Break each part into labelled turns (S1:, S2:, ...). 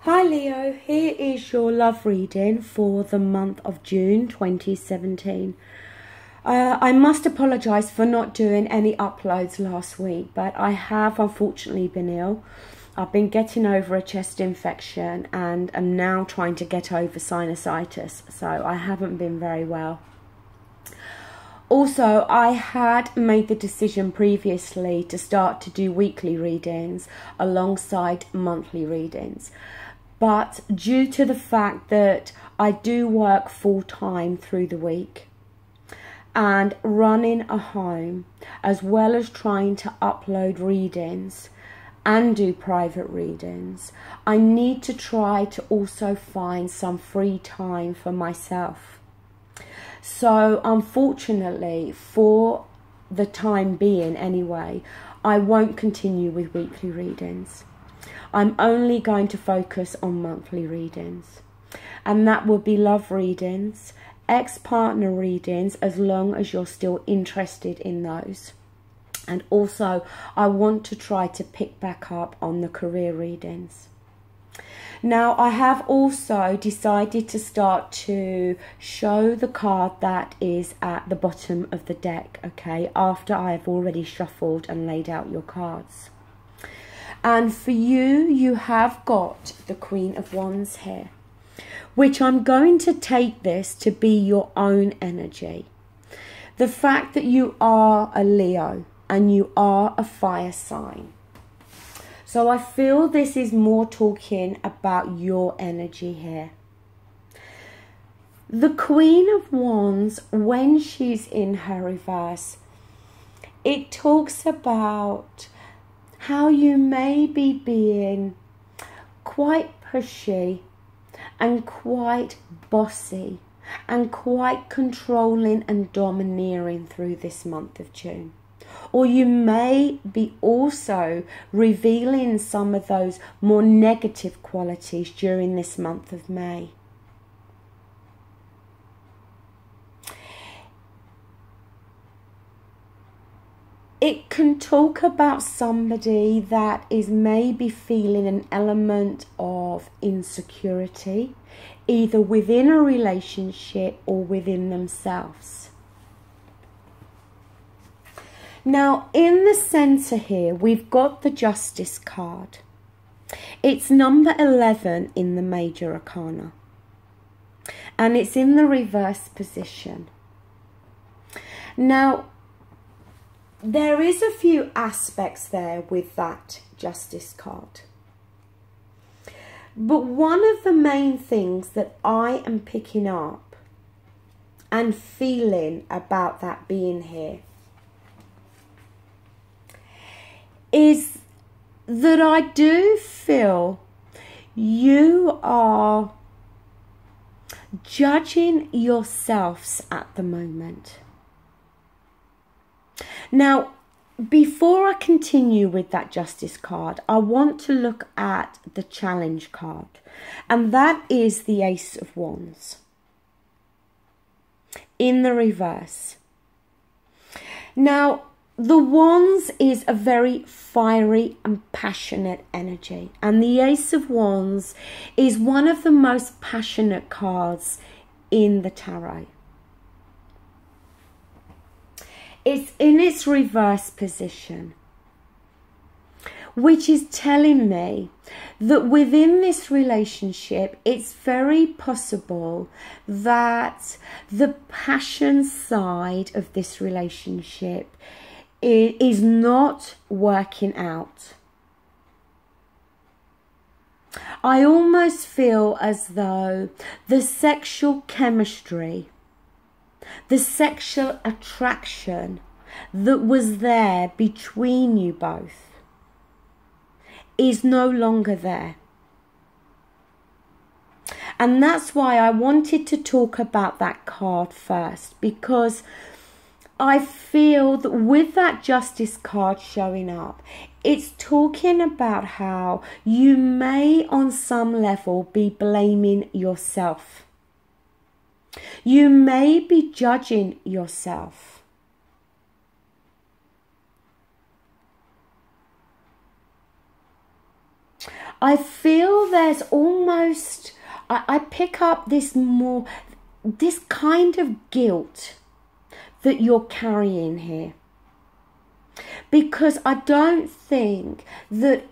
S1: Hi Leo, here is your love reading for the month of June 2017. I must apologise for not doing any uploads last week, but I have unfortunately been ill. I've been getting over a chest infection and am now trying to get over sinusitis, so I haven't been very well. Also, I had made the decision previously to start to do weekly readings alongside monthly readings. But due to the fact that I do work full-time through the week and running a home, as well as trying to upload readings and do private readings, I need to try to also find some free time for myself. So unfortunately, for the time being anyway, I won't continue with weekly readings. I'm only going to focus on monthly readings, and that will be love readings, ex-partner readings, as long as you're still interested in those. And also, I want to try to pick back up on the career readings. Now, I have also decided to start to show the card that is at the bottom of the deck, okay, after I have already shuffled and laid out your cards. And for you, you have got the Queen of Wands here, which I'm going to take this to be your own energy. The fact that you are a Leo and you are a fire sign. So I feel this is more talking about your energy here. The Queen of Wands, when she's in her reverse, it talks about how you may be being quite pushy and quite bossy and quite controlling and domineering through this month of June. Or you may be also revealing some of those more negative qualities during this month of May. It can talk about somebody that is maybe feeling an element of insecurity, either within a relationship or within themselves. Now, in the center here, we've got the Justice card. It's number 11 in the Major Arcana, and it's in the reverse position. Now, there is a few aspects there with that Justice card. But one of the main things that I am picking up and feeling about that being here is that I do feel you are judging yourselves at the moment. Now, before I continue with that Justice card, I want to look at the Challenge card, and that is the Ace of Wands in the reverse. Now, the Wands is a very fiery and passionate energy, and the Ace of Wands is one of the most passionate cards in the tarot. It's in its reverse position, which is telling me that within this relationship, it's very possible that the passion side of this relationship is not working out. I almost feel as though the sexual chemistry, the sexual attraction that was there between you both is no longer there. And that's why I wanted to talk about that card first, because I feel that with that Justice card showing up, it's talking about how you may on some level be blaming yourself. You may be judging yourself. I feel there's almost, I pick up this kind of guilt that you're carrying here. Because I don't think that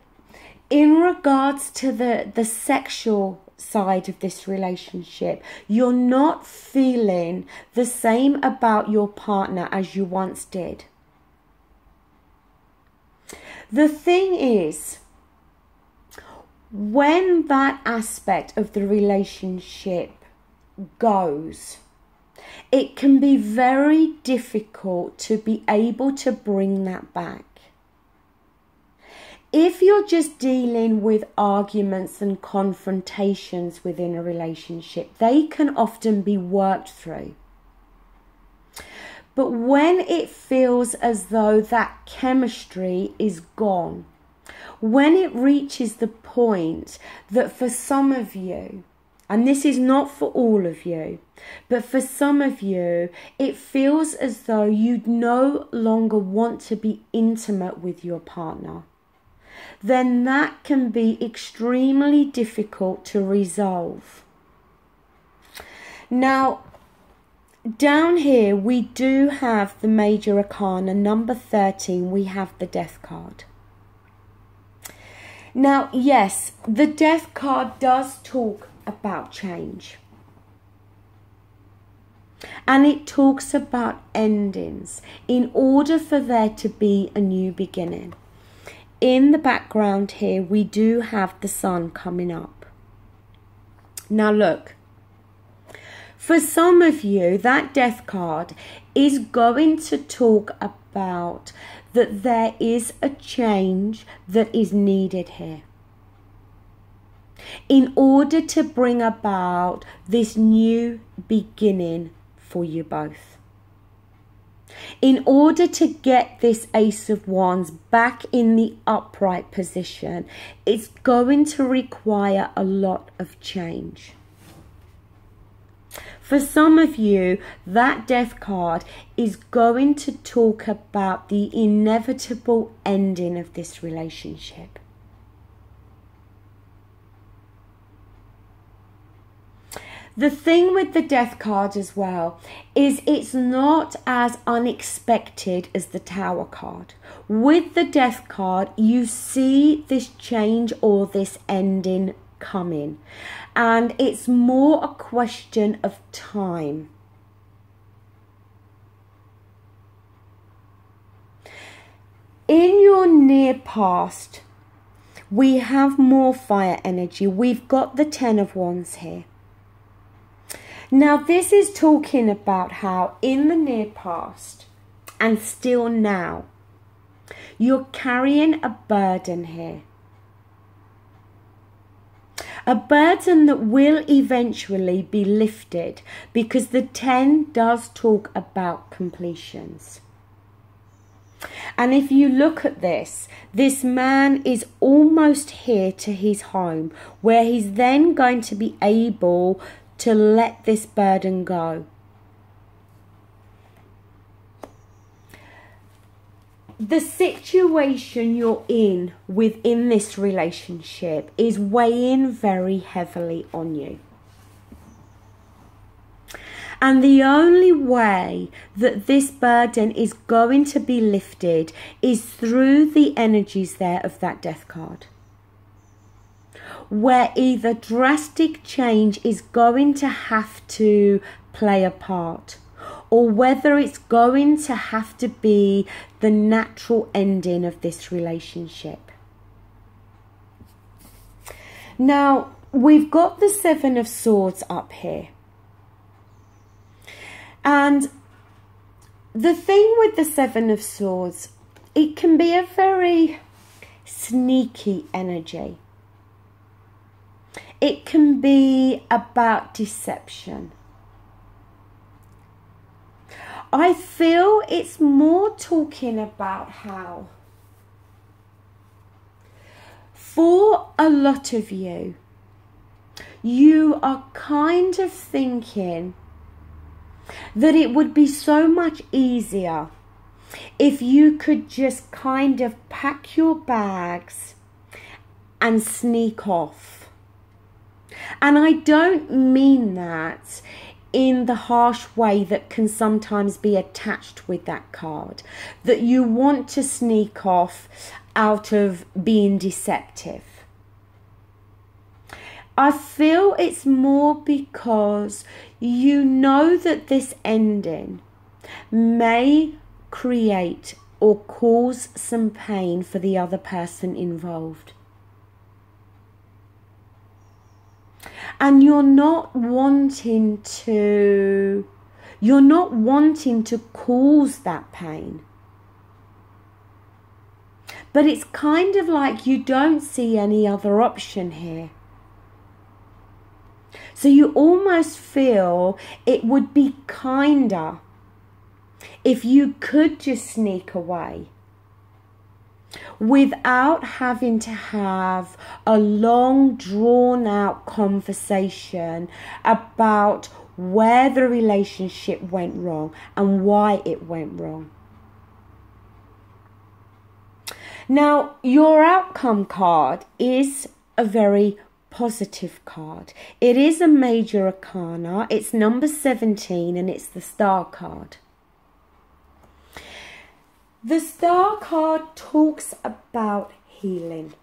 S1: in regards to the sexual side of this relationship, you're not feeling the same about your partner as you once did. The thing is, when that aspect of the relationship goes, it can be very difficult to be able to bring that back. If you're just dealing with arguments and confrontations within a relationship, they can often be worked through. But when it feels as though that chemistry is gone, when it reaches the point that for some of you, and this is not for all of you, but for some of you, it feels as though you no longer want to be intimate with your partner, then that can be extremely difficult to resolve. Now, down here we do have the major arcana, number 13, we have the Death card. Now, yes, the Death card does talk about change. And it talks about endings in order for there to be a new beginning. In the background here, we do have the sun coming up. Now look, for some of you, that Death card is going to talk about that there is a change that is needed here in order to bring about this new beginning for you both. In order to get this Ace of Wands back in the upright position, it's going to require a lot of change. For some of you, that Death card is going to talk about the inevitable ending of this relationship. The thing with the Death card as well is it's not as unexpected as the Tower card. With the Death card, you see this change or this ending coming, and it's more a question of time. In your near past, we have more fire energy. We've got the Ten of Wands here. Now, this is talking about how in the near past and still now, you're carrying a burden here. A burden that will eventually be lifted because the 10 does talk about completions. And if you look at this man is almost here to his home, where he's then going to be able to let this burden go. The situation you're in within this relationship is weighing very heavily on you. And the only way that this burden is going to be lifted is through the energies there of that Death card, where either drastic change is going to have to play a part, or whether it's going to have to be the natural ending of this relationship. Now, we've got the Seven of Swords up here. And the thing with the Seven of Swords, it can be a very sneaky energy. It can be about deception. I feel it's more talking about how, for a lot of you, you are kind of thinking that it would be so much easier if you could just kind of pack your bags and sneak off. And I don't mean that in the harsh way that can sometimes be attached with that card, that you want to sneak off out of being deceptive. I feel it's more because you know that this ending may create or cause some pain for the other person involved. And you're not wanting to cause that pain. But it's kind of like you don't see any other option here. So you almost feel it would be kinder if you could just sneak away without having to have a long drawn out conversation about where the relationship went wrong and why it went wrong. Now, your outcome card is a very positive card. It is a major arcana. It's number 17 and it's the Star card. The Star card talks about healing.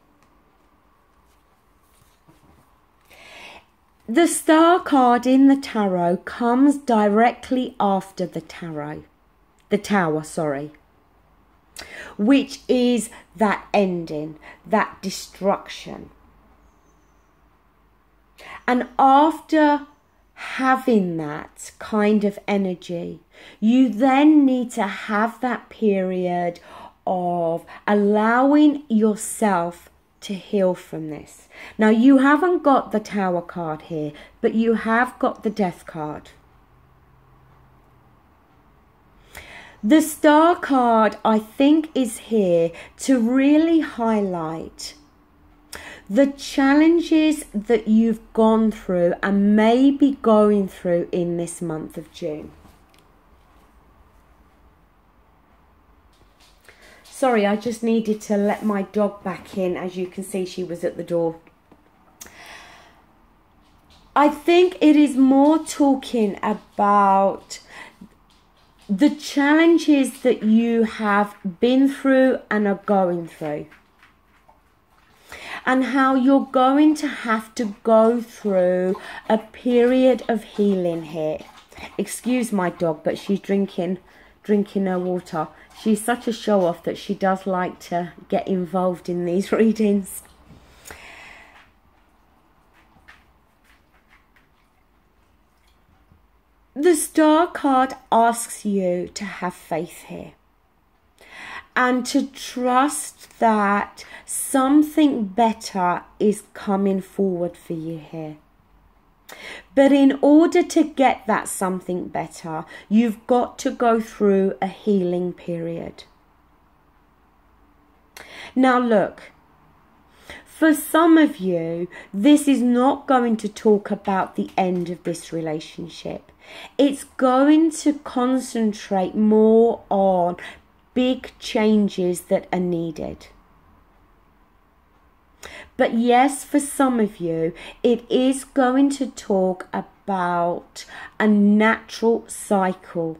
S1: The Star card in the tarot comes directly after the Tower, which is that ending, that destruction. And after having that kind of energy, you then need to have that period of allowing yourself to heal from this. Now, you haven't got the Tower card here, but you have got the Death card. The Star card, I think, is here to really highlight the challenges that you've gone through and may be going through in this month of June. Sorry, I just needed to let my dog back in. As you can see, she was at the door. I think it is more talking about the challenges that you have been through and are going through, and how you're going to have to go through a period of healing here. Excuse my dog, but she's drinking her water. She's such a show-off that she does like to get involved in these readings. The Star card asks you to have faith here and to trust that something better is coming forward for you here. But in order to get that something better, you've got to go through a healing period. Now look, for some of you, this is not going to talk about the end of this relationship. It's going to concentrate more on big changes that are needed. But yes, for some of you, it is going to talk about a natural cycle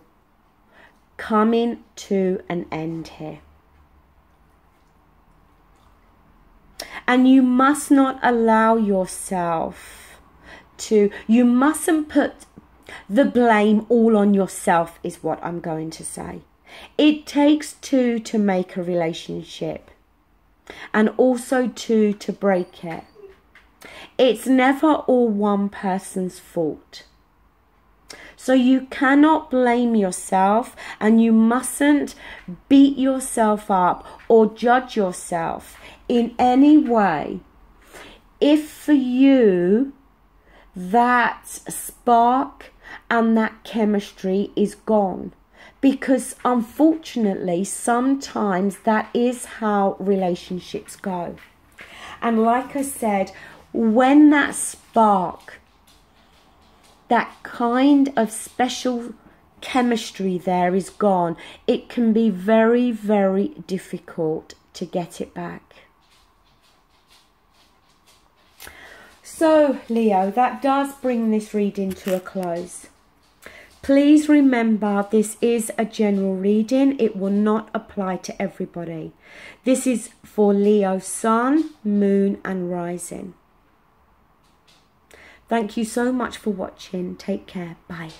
S1: coming to an end here. And you must not allow yourself to, you mustn't put the blame all on yourself, is what I'm going to say. It takes two to make a relationship, and also two to break it. It's never all one person's fault. So you cannot blame yourself, and you mustn't beat yourself up or judge yourself in any way if for you that spark and that chemistry is gone. Because unfortunately, sometimes that is how relationships go. And like I said, when that spark, that kind of special chemistry there is gone, it can be very, very difficult to get it back. So, Leo, that does bring this reading to a close. Please remember, this is a general reading. It will not apply to everybody. This is for Leo Sun, Moon and Rising. Thank you so much for watching. Take care. Bye.